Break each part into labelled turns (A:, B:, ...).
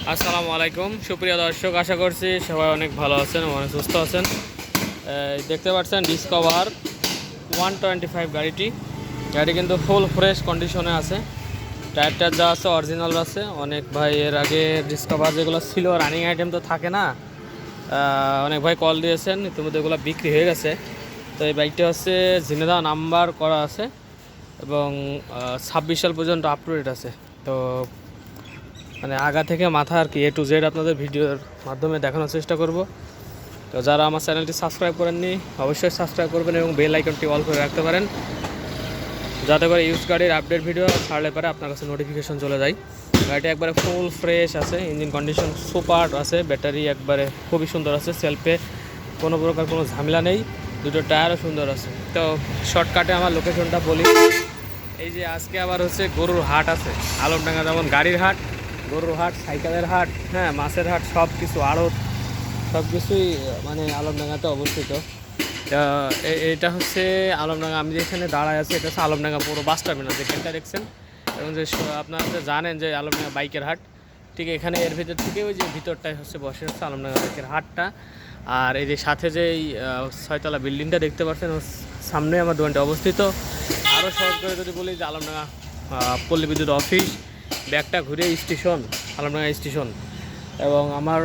A: আসসালামু আলাইকুম সুপ্রিয় দর্শক, আশা করছি সবাই অনেক ভালো আছেন, অনেক সুস্থ আছেন। দেখতে পাচ্ছেন ডিসকভার 125 গাড়ি কিন্তু ফুল ফ্রেশ কন্ডিশনে আছে। টায়ারটা যা আছে অরিজিনাল আছে। অনেক ভাই এর আগে ডিসকভার যেগুলো ছিল রানিং আইটেম তো থাকে না, অনেক ভাই কল দিয়েছেন, ইতিমধ্যে এগুলো বিক্রি হয়ে গেছে। তো এই বাইকটা হচ্ছে জিনেদা নাম্বার করা আছে এবং 26 সাল পর্যন্ত আপ টু ডেট আছে। তো মানে আগা থেকে মাথা আর কি A to Z আপনাদের ভিডিওর মাধ্যমে দেখানোর চেষ্টা করব। তো যারা আমার চ্যানেলটি সাবস্ক্রাইব করেননি অবশ্যই সাবস্ক্রাইব করবেন এবং বেল আইকনটি অল করে রাখতে পারেন, যাতে করে ইউজ গাড়ির আপডেট ভিডিও ছাড়লে পরে আপনার কাছে নোটিফিকেশন চলে যায়। গাড়িটা একবারে ফুল ফ্রেশ আছে, ইঞ্জিন কন্ডিশন সুপার আছে, ব্যাটারি একবারে খুবই সুন্দর আছে, সেলফে কোনো প্রকার কোনো ঝামেলা নেই, দুটো টায়ারও সুন্দর আছে। তো শর্টকাটে আমার লোকেশনটা বলি। এই যে আজকে আবার হচ্ছে গরুর হাট আছে আলমডাঙ্গা, যেমন গাড়ির হাট, গরুর হাট, সাইকেলের হাট, হ্যাঁ মাছের হাট, সব কিছু আড়ত সব কিছুই মানে আলমডাঙ্গাতে অবস্থিত। এটা হচ্ছে আলমডাঙ্গা, আমি যেখানে দাঁড়ায় আছি এটা হচ্ছে আলমডাঙ্গা পুরো বাস টার্মিনাল, যেখানটা দেখছেন। এবং যে আপনারা তো জানেন যে আলমডাঙ্গা বাইকের হাট, ঠিক এখানে এর ভিতর থেকে ওই যে ভিতরটাই হচ্ছে বসে হচ্ছে আলমডাঙ্গা বাইকের হাটটা। আর এই যে সাথে যে এই 6তলা বিল্ডিংটা দেখতে পাচ্ছেন, সামনে আমার দোকানটা অবস্থিত। আরও সহজ করে যদি বলি যে আলমডাঙ্গা পল্লী বিদ্যুৎ অফিস, ব্যাগটা ঘুরে স্টেশন, আলমডাঙ্গা স্টেশন। এবং আমার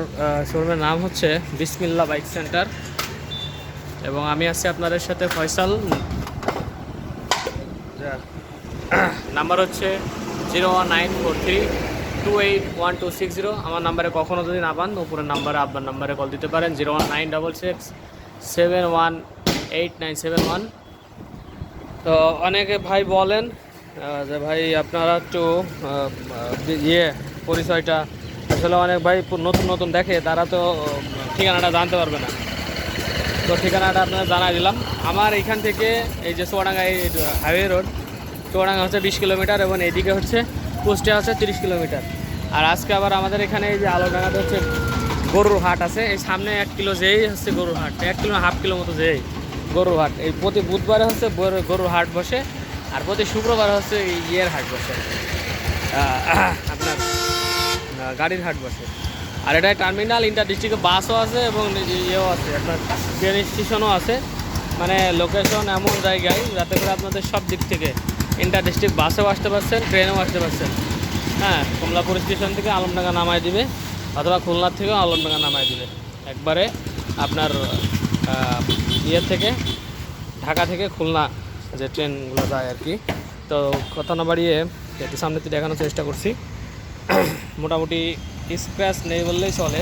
A: শোরুমের নাম হচ্ছে বিসমিল্লাহ বাইক সেন্টার এবং আমি আছি আপনাদের সাথে ফয়সাল। নাম্বার হচ্ছে 01943281260। আমার নাম্বারে কখনও যদি না পান উপরের নাম্বারে আপনার নাম্বারে কল দিতে পারেন 01966718971। তো অনেকে ভাই বলেন যে ভাই আপনারা একটু পরিচয়টা, আসলে অনেক ভাই নতুন নতুন দেখে, তারা তো ঠিকানাটা জানতে পারবে না। তো ঠিকানাটা আপনারা জানাই দিলাম। আমার এইখান থেকে এই যে চুয়াডাঙ্গা এই হাইওয়ে রোড, চুয়াডাঙ্গা হচ্ছে 20 কিলোমিটার এবং এইদিকে হচ্ছে কুষ্টিয়া হচ্ছে 30 কিলোমিটার। আর আজকে আবার আমাদের এখানে এই যে আলোডাঙ্গাতে হচ্ছে গরুর হাট আছে, এই সামনে 1 কিলো যেই হচ্ছে গরুর হাট, 1 কিলো হাফ কিলো মতো যেই গরুর হাট। এই প্রতি বুধবারে হচ্ছে গরুর হাট বসে, আর প্রতি শুক্রবার হচ্ছে ইয়ের হাট বসে, আপনার গাড়ির হাট বসে। আর এটা টার্মিনাল, ইন্টার ডিস্ট্রিক্টে বাসও আছে এবং ইয়েও আছে, আপনার ট্রেন স্টেশনও আছে। মানে লোকেশন এমন জায়গায় যাতে করে আপনাদের সব দিক থেকে ইন্টার ডিস্ট্রিক্ট বাসেও আসতে পারছেন, ট্রেনেও আসতে পারছেন। হ্যাঁ, কমলাপুর স্টেশন থেকে আলমডাঙ্গা নামায় দিবে, অথবা খুলনার থেকেও আলমডাঙ্গা নামায় দিবে একবারে আপনার ইয়ে থেকে, ঢাকা থেকে খুলনা যে ট্রেনগুলো যায় আর কি। তো কথা না বাড়িয়ে একটু সামনে থেকে দেখানোর চেষ্টা করছি। মোটামুটি স্ক্র্যাচ নেই বললেই চলে,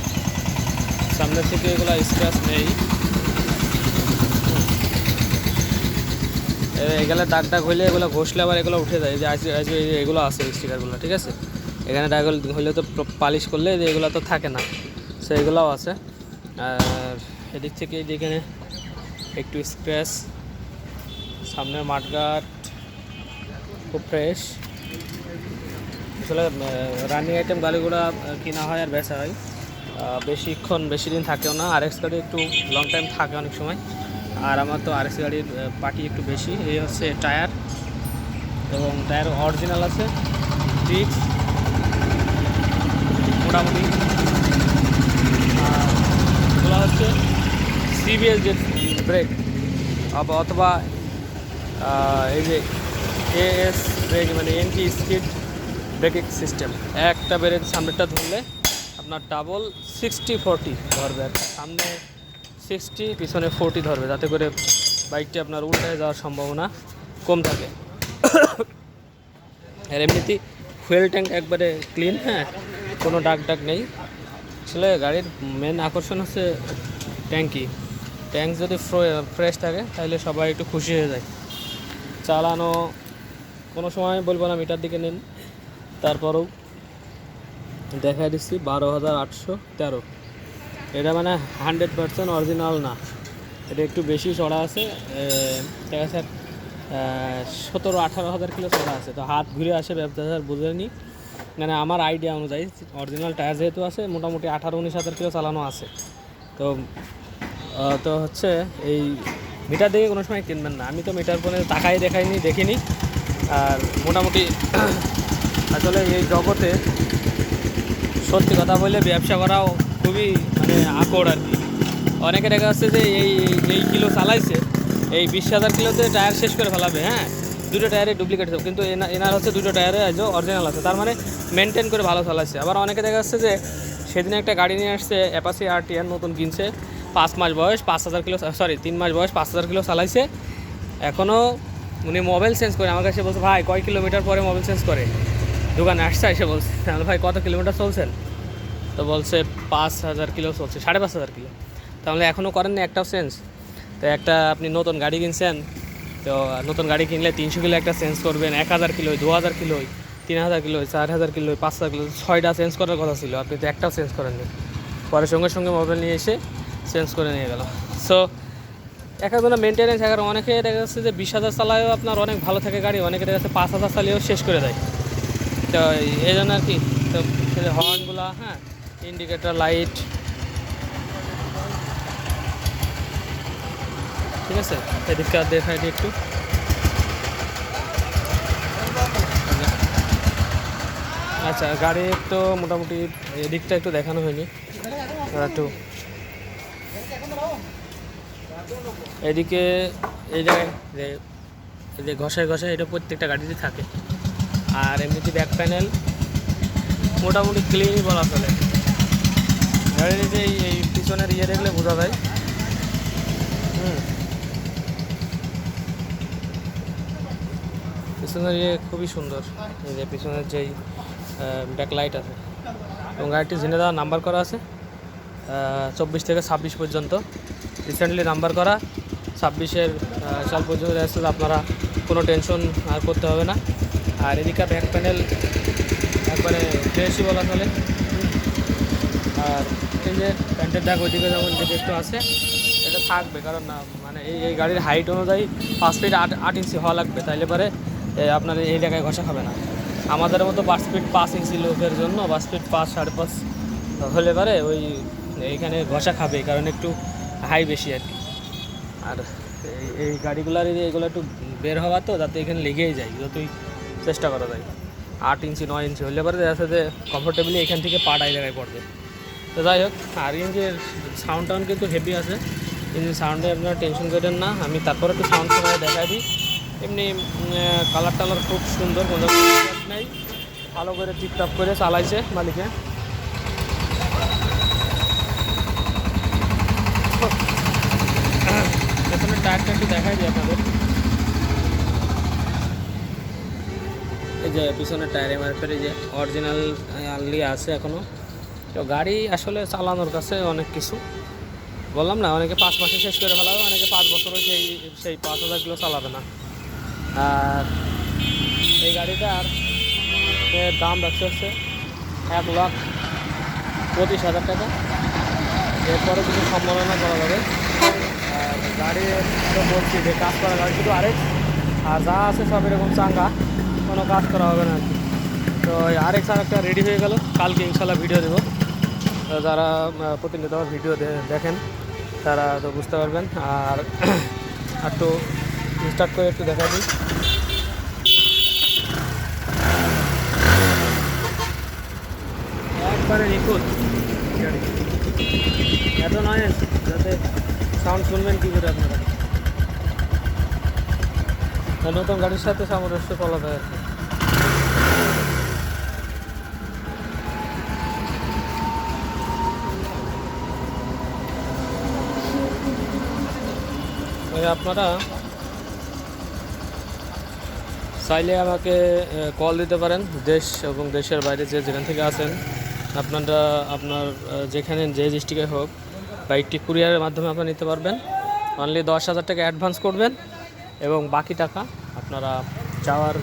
A: সামনের থেকে এগুলো স্ক্র্যাচ নেই। এগুলো দাগ দাগ হইলে এগুলো ঘষলে আবার এগুলো উঠে যায়, যে এগুলো আছে স্টিকারগুলো, ঠিক আছে। এখানে দাগ হইলে তো পালিশ করলে যে এগুলো তো থাকে না, সো এগুলোও আছে। আর এদিক থেকে এখানে একটু স্ক্র্যাচ, সামনের মাঠঘাট খুব ফ্রেশ। আসলে রানিং আইটেম গাড়িগুলো কিনা হয় আর বেচা হয়, বেশি দিন থাকেও না। আরএক্স গাড়ি একটু লং টাইম থাকে অনেক সময়, আর আমার তো আরএক্স গাড়ির পার্টি একটু বেশি। এই হচ্ছে টায়ার, এবং টায়ার অরিজিনাল আছে, ডিস্ক মোটামুটি। এগুলো হচ্ছে সিবিএস যে ব্রেক, অথবা এই যে এএস ব্রেক, মানে এন্টি স্কিড ব্রেকিং সিস্টেম। একটা ব্রেক সামনেটা ধরলে আপনার ডাবল 60-40 ধরবে, সামনে 60 পিছনে 40 ধরবে, যাতে করে বাইকটি আপনার উল্টে যাওয়ার সম্ভাবনা কম থাকে। আর এমনিতেই ফুয়েল ট্যাঙ্ক একবারে ক্লিন, হ্যাঁ কোনো দাগ নেই। আসলে গাড়ির মেন আকর্ষণ হচ্ছে ট্যাঙ্ক যদি ফ্রেশ থাকে তাহলে সবাই একটু খুশি হয়ে যায়। চালানো কোনো সময় বলবো না মিটার দিকে নিন, তারপরেও দেখা দিচ্ছি 12,813। এটা মানে 100% অরিজিনাল না, এটা একটু বেশি চড়া আছে, দেখা যাচ্ছে 17-18 হাজার কিলো চড়া আছে। তো হাত ঘুরে আসে ব্যবসা বুঝেনি, মানে আমার আইডিয়া অনুযায়ী অরিজিনাল টায়ার যেহেতু আছে মোটামুটি 18-19 হাজার কিলো চালানো আছে। তো তো হচ্ছে এই মিটার দেখে কোনো সময় কিনবেন না, আমি তো মিটার ফোনে তাকাই দেখিনি। আর মোটামুটি আসলে এই জগতে সত্যি কথা বললে ব্যবসা করাও খুবই মানে আকড় আর কি। অনেকে দেখা যাচ্ছে যে এই কিলো চালাইছে, এই 20,000 কিলোতে টায়ার শেষ করে ফেলাবে। হ্যাঁ, দুটো টায়ারে ডুপ্লিকেট, কিন্তু এনার হচ্ছে দুটো টায়ারে আজও অরিজিনাল আছে, তার মানে মেনটেন করে ভালো চালাইছে। আবার অনেকে দেখা যাচ্ছে যে সেদিন একটা গাড়ি নিয়ে আসছে অ্যাপাচি RTR নতুন কিনছে, 5 মাস বয়স, 5,000 কিলো, সরি 3 মাস বয়স, 5,000 কিলো চালাইছে। এখনও উনি মোবাইল চেঞ্জ করে আমার কাছে বলছে, ভাই কয় কিলোমিটার পরে মোবাইল চেঞ্জ করে? দোকানে আসছে এসে বলছে, ভাই কত কিলোমিটার চলছেন? তো বলছে 5,000 কিলো চলছে, 5,500 কিলো। তাহলে এখনও করেননি একটাও চেঞ্জ? তো একটা আপনি নতুন গাড়ি কিনছেন, তো নতুন গাড়ি কিনলে 300 কিলো একটা চেঞ্জ করবেন, 1,000 কিলোয়, 2,000 কিলোয়, 3,000 কিলোয়, 4,000 কিলোয়, 5,000 কিলো, 6টা চেঞ্জ করার কথা ছিল, আপনি তো একটাও চেঞ্জ করেননি। পরে সঙ্গে সঙ্গে মোবাইল নিয়ে এসে চেঞ্জ করে নিয়ে গেল। সো এক একজনের মেনটেন্যান্স এখন অনেকে দেখা যাচ্ছে যে 20,000 চালায়ও আপনার অনেক ভালো থাকে গাড়ি, অনেকে দেখা যাচ্ছে 5,000 চালিয়েও শেষ করে দেয়। তো এই জন্য আর কি, তো হর্নগুলো, হ্যাঁ, ইন্ডিকেটর লাইট, ঠিক আছে। এদিকটা দেখাই দিই একটু। আচ্ছা, গাড়ির তো মোটামুটি এদিকটা একটু দেখানো হয়নি, একটু এদিকে এই জায়গায় যে ঘষায় ঘষায় এটা প্রত্যেকটা গাড়িতে থাকে। আর এমনিতে ব্যাক প্যানেল মোটামুটি ক্লিনই বলা চলে। গাড়ির যে এই পিছনের ইয়ে দেখলে বোঝা যায়। পিছনের ইয়ে খুবই সুন্দর, এই যে পিছনের যেই ব্যাক লাইট আছে, এবং গাড়িটি জেনে দেওয়া নাম্বার করা আছে 24 থেকে 26 পর্যন্ত, রিসেন্টলি নাম্বার করা। 26-এর সাল পর্যন্ত আসছে, আপনারা কোনো টেনশন আর করতে হবে না। আর এদিকে ব্যাক প্যানেল একবারে ফ্রেশই বলা চলে। আর এই যে প্যান্টের দাগ ওইদিকে যেমন যেটা একটু আছে, এটা থাকবে, কারণ না মানে এই গাড়ির হাইট অনুযায়ী 5 ফিট 8 ইঞ্চি হওয়া লাগবে, তাইলে পরে আপনার এই জায়গায় ঘষা খাবে না। আমাদের মতো 5 ফিট 5 ইঞ্চি লোকের জন্য 5 ফিট 5, 5.5 হলে পারে ওই এইখানে ঘষা খাবে, কারণ একটু হাই বেশি আর কি। আর এই গাড়িগুলার এইগুলো একটু বের হওয়া, তো যাতে এখানে লেগেই যায়, যতই চেষ্টা করা যায়। 8 ইঞ্চি 9 ইঞ্চি হলে পারে দেখা যাচ্ছে যে কমফোর্টেবলি এখান থেকে পাটা এই জায়গায় পড়বে। তো যাই হোক, আর ইঞ্জিনের সাউন্ড টাউন কিন্তু হেভি আছে। ইঞ্জিন সাউন্ডে আপনারা টেনশন করেন না, আমি তারপরে একটু সাউন্ড সময় দেখাই দিই। এমনি কালার টালার খুব সুন্দর, কোনো নেই, ভালো করে টিপটাপ করে চালাইছে মালিকে। পেছনের টায়ারটা একটু দেখাই দিই আপনাদের। এই যে পিছনের টায়ার এমআরএফের এই যে অরিজিনাল আনলি আছে এখনও। তো গাড়ি আসলে চালানোর কাছে অনেক কিছু, বললাম না, অনেকে 5 মাসে শেষ করে ফেলাবে, অনেকে 5 বছরও সেই 5,000 কিলো চালাবে না। আর এই গাড়িটার দাম রাখছে হচ্ছে 1,25,000 টাকা। এরপরে কিছু সম্মাননা করা যাবে। আর গাড়ি তো বলছি যে কাজ করা গাড়ি শুধু আরেক, আর যা আছে সব এরকম চাঙ্গা, কোনো কাজ করা হবে না আর কি। তো আরেক আর একটা রেডি হয়ে গেল, কালকে ইনশাল্লাহ ভিডিও দেবো। যারা প্রতিনিয়ত আমার ভিডিও দেখেন তারা তো বুঝতে পারবেন। আর একটু স্টার্ট করে একটু দেখা দিই। একবারে নিখুঁত গাড়ি, এত নয় যাতে সাউন্ড শুনবেন কী করে আপনারা। নতুন গাড়ির সাথে সামঞ্জস্য চলা যায় আর কি। আপনারা চাইলে আমাকে কল দিতে পারেন, দেশ এবং দেশের বাইরে যেখান থেকে আছেন আপনারা, আপনার যেখানে যে ডিস্ট্রিক্টে হোক, বাইকটি কুরিয়ারের মাধ্যমে আপনারা নিতে পারবেন। অনলি 10,000 টাকা অ্যাডভান্স করবেন এবং বাকি টাকা আপনারা যাওয়ার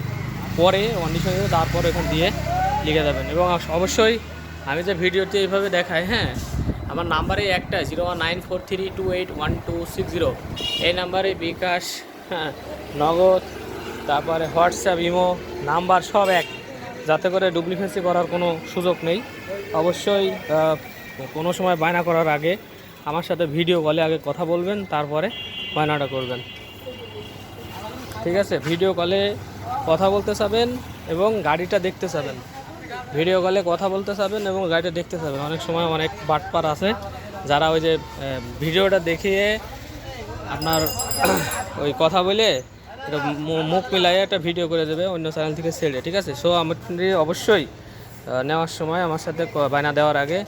A: পরে কন্ডিশন, তারপর এখান দিয়ে লিখে দেবেন। এবং অবশ্যই আমি যে ভিডিওটি এইভাবে দেখাই, হ্যাঁ, আমার নাম্বারে একটা 019432811260, এই নাম্বারে বিকাশ, হ্যাঁ, নগদ, তারপরে হোয়াটসঅ্যাপ, ইমো নাম্বার সব এক, যাতে করে ডুপ্লিকেসি করার কোনো সুযোগ নেই। অবশ্যই কোনো সময় বায়না করার আগে আমার সাথে ভিডিও কলে আগে কথা বলবেন, তারপরে বায়নাটা করবেন, ঠিক আছে? ভিডিও কলে কথা বলতে চাবেন এবং গাড়িটা দেখতে চাবেন, ভিডিও কলে কথা বলতে চাবেন এবং গাড়িটা দেখতে চাবেন। অনেক সময় অনেক বাটপার আছে যারা ওই যে ভিডিওটা দেখিয়ে আপনার ওই কথা বলে এটা মুখ মিলাই একটা ভিডিও করে দেবে অন্য চ্যানেল থেকে ছেড়ে, ঠিক আছে। সো আপনি অবশ্যই নেওয়ার সময় আমার সাথে বায়না দেওয়ার আগে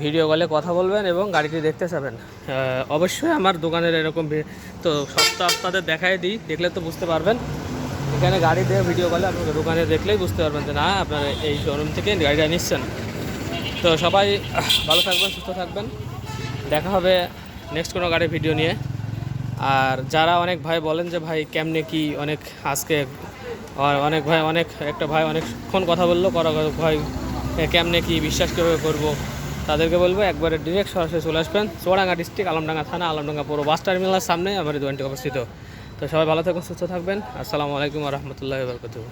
A: ভিডিও কলে কথা বলবেন এবং গাড়িটি দেখতে চাবেন। অবশ্যই আমার দোকানের এরকম তো সপ্তাহ আপনাদের দেখাই দিই, দেখলে তো বুঝতে পারবেন। এখানে গাড়ি দিয়ে ভিডিও কলে আপনাকে দোকানে দেখলেই বুঝতে পারবেন যে না আপনার এই শোরুম থেকে গাড়িটা নিচ্ছেন। তো সবাই ভালো থাকবেন, সুস্থ থাকবেন, দেখা হবে নেক্সট কোনো গাড়ির ভিডিও নিয়ে। আর যারা অনেক ভাই বলেন যে ভাই কেমনে কি অনেক আজকে অনেক ভাই একটা ভাই অনেকক্ষণ কথা বললো ভাই কেমনে কি বিশ্বাস কীভাবে করবো, তাদেরকে বলবো একবারে ডিরেক্ট সরাসরি চলে আসবেন চুয়াডাঙ্গা ডিস্ট্রিক্ট আলমডাঙ্গা থানা আলমডাঙ্গা পুরো বাস টার্মিনালের সামনে আমার এই দোকানটি অবস্থিত। তো সবাই ভালো থাকবেন, সুস্থ থাকবেন। আসসালামু আলাইকুম ওয়া রাহমাতুল্লাহি ওয়া বারাকাতুহু।